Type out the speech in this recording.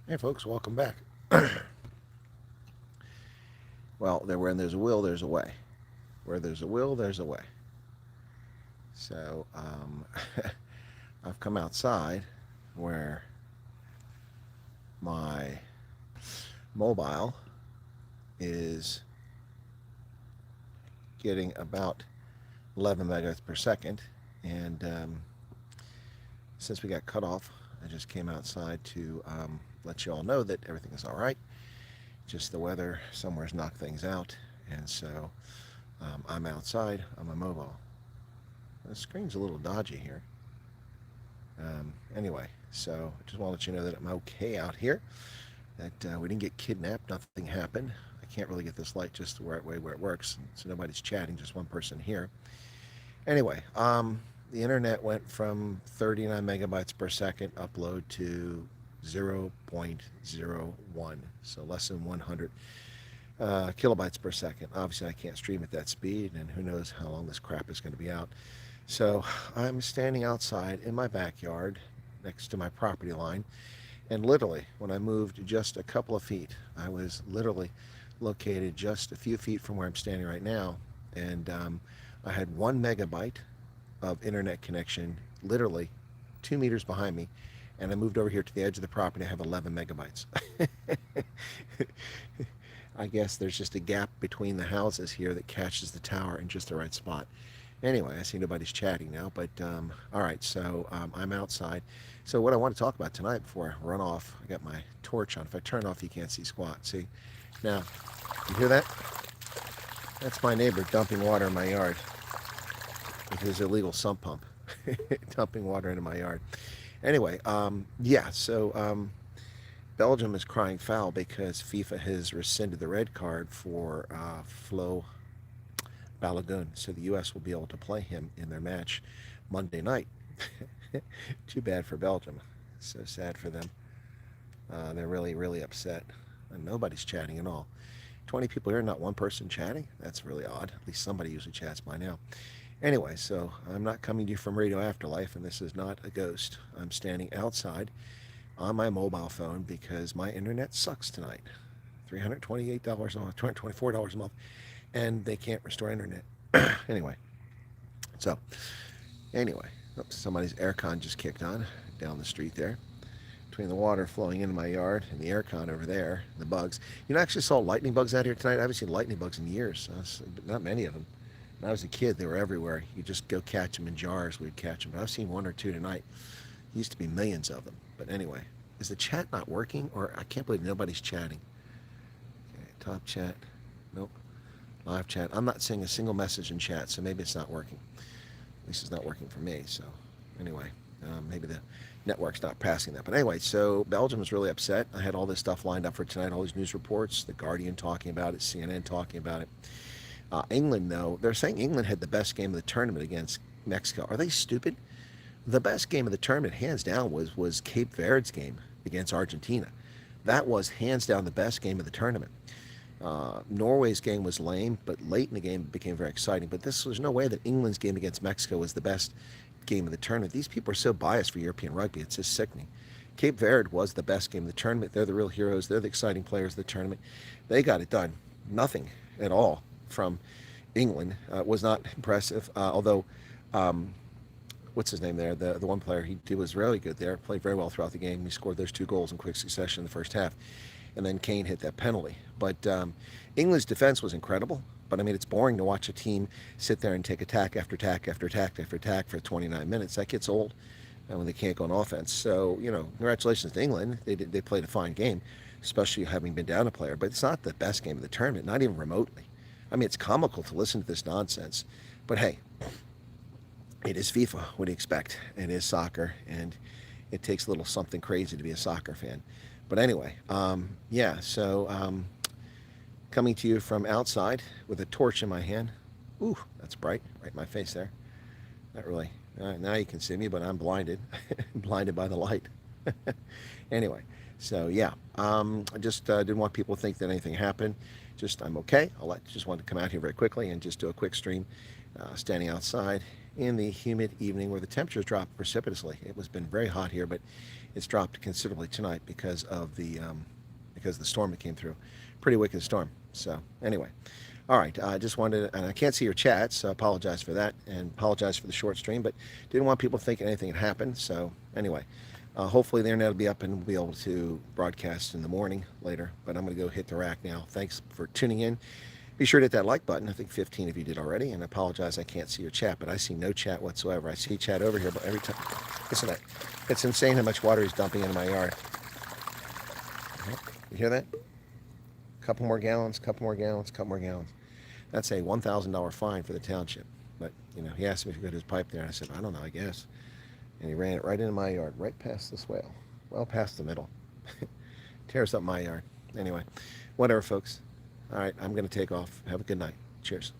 Hey folks, welcome back. Well, when there's a will, there's a way. Where there's a will, there's a way. So I've come outside where my mobile is getting about 11 megabytes per second, and since we got cut off, I just came outside to let you all know that everything is all right. Just the weather somewhere's knocked things out, and so I'm outside on my mobile. The screen's a little dodgy here. Anyway, so I just want to let you know that I'm okay out here, that we didn't get kidnapped, nothing happened. I can't really get this light just the right way where it works, so nobody's chatting, just one person here. Anyway, the internet went from 39 megabytes per second upload to 0.01, so less than 100 kilobytes per second. Obviously, I can't stream at that speed, and who knows how long this crap is going to be out. So I'm standing outside in my backyard next to my property line, and literally, when I moved just a couple of feet, I was literally located just a few feet from where I'm standing right now, and I had 1 megabyte of internet connection literally 2 meters behind me, and I moved over here to the edge of the property. I have 11 megabytes. I guess there's just a gap between the houses here that catches the tower in just the right spot. Anyway, I see nobody's chatting now, but all right, so I'm outside. So what I want to talk about tonight before I run off, I got my torch on. If I turn it off, you can't see squat. See? Now, you hear that? That's my neighbor dumping water in my yard with his illegal sump pump, dumping water into my yard. Anyway, yeah, so Belgium is crying foul because FIFA has rescinded the red card for Flo Balogun, so the U.S. will be able to play him in their match Monday night. Too bad for Belgium. So sad for them. They're really, really upset. And nobody's chatting at all. 20 people here, not one person chatting? That's really odd. At least somebody usually chats by now. Anyway, so I'm not coming to you from Radio Afterlife, and this is not a ghost. I'm standing outside on my mobile phone because my internet sucks tonight. $328 a month, $224 a month, and they can't restore internet. Anyway, so anyway, oops, somebody's aircon just kicked on down the street there. Between the water flowing into my yard and the aircon over there, the bugs. You know, I actually saw lightning bugs out here tonight. I haven't seen lightning bugs in years. Not many of them. When I was a kid, they were everywhere. You just go catch them in jars. We'd catch them. But I've seen one or two tonight. Used to be millions of them. But anyway, is the chat not working? Or I can't believe nobody's chatting. Okay, top chat. Nope. Live chat. I'm not seeing a single message in chat, so maybe it's not working. At least it's not working for me. So anyway, maybe the network's not passing that. But anyway, so Belgium is really upset. I had all this stuff lined up for tonight, all these news reports, The Guardian talking about it, CNN talking about it. England, though, they're saying England had the best game of the tournament against Mexico. Are they stupid? The best game of the tournament, hands down, was Cape Verde's game against Argentina. That was hands down the best game of the tournament. Norway's game was lame, but late in the game it became very exciting. But there's no way that England's game against Mexico was the best game of the tournament. These people are so biased for European rugby. It's just sickening. Cape Verde was the best game of the tournament. They're the real heroes. They're the exciting players of the tournament. They got it done. Nothing at all from England was not impressive, although what's his name there, the one player, he was really good there, played very well throughout the game. He scored those 2 goals in quick succession in the first half, and then Kane hit that penalty. But England's defense was incredible, but I mean, it's boring to watch a team sit there and take attack after attack after attack after attack for 29 minutes. That gets old when they can't go on offense. So, you know, congratulations to England. They played a fine game, especially having been down a player, but it's not the best game of the tournament, not even remotely. I mean, it's comical to listen to this nonsense, but hey, it is FIFA. What do you expect? It is soccer, and it takes a little something crazy to be a soccer fan. But anyway, yeah, so coming to you from outside with a torch in my hand. Ooh, that's bright, right in my face there. Not really. Now you can see me, but I'm blinded, blinded by the light. Anyway, so yeah, I just didn't want people to think that anything happened. Just I'm okay. Just wanted to come out here very quickly and just do a quick stream, standing outside in the humid evening where the temperatures dropped precipitously. It was been very hot here, but it's dropped considerably tonight because of the storm that came through. Pretty wicked storm. So anyway, all right. I just wanted, and I can't see your chat, so I apologize for that, and apologize for the short stream, but didn't want people thinking anything had happened. So anyway, hopefully the internet will be up and we'll be able to broadcast in the morning later. But I'm going to go hit the rack now. Thanks for tuning in. Be sure to hit that like button. I think 15 of you did already, and I apologize I can't see your chat, but I see no chat whatsoever. I see chat over here, but every time, listen to that. It's insane how much water is dumping into my yard. You hear that? Couple more gallons, couple more gallons, couple more gallons. That's a $1,000 fine for the township. But, you know, he asked me to go to his pipe there, and I said, I don't know, I guess. And he ran it right into my yard, right past the swale. Well, past the middle. Tears up my yard. Anyway, whatever, folks. All right, I'm going to take off. Have a good night. Cheers.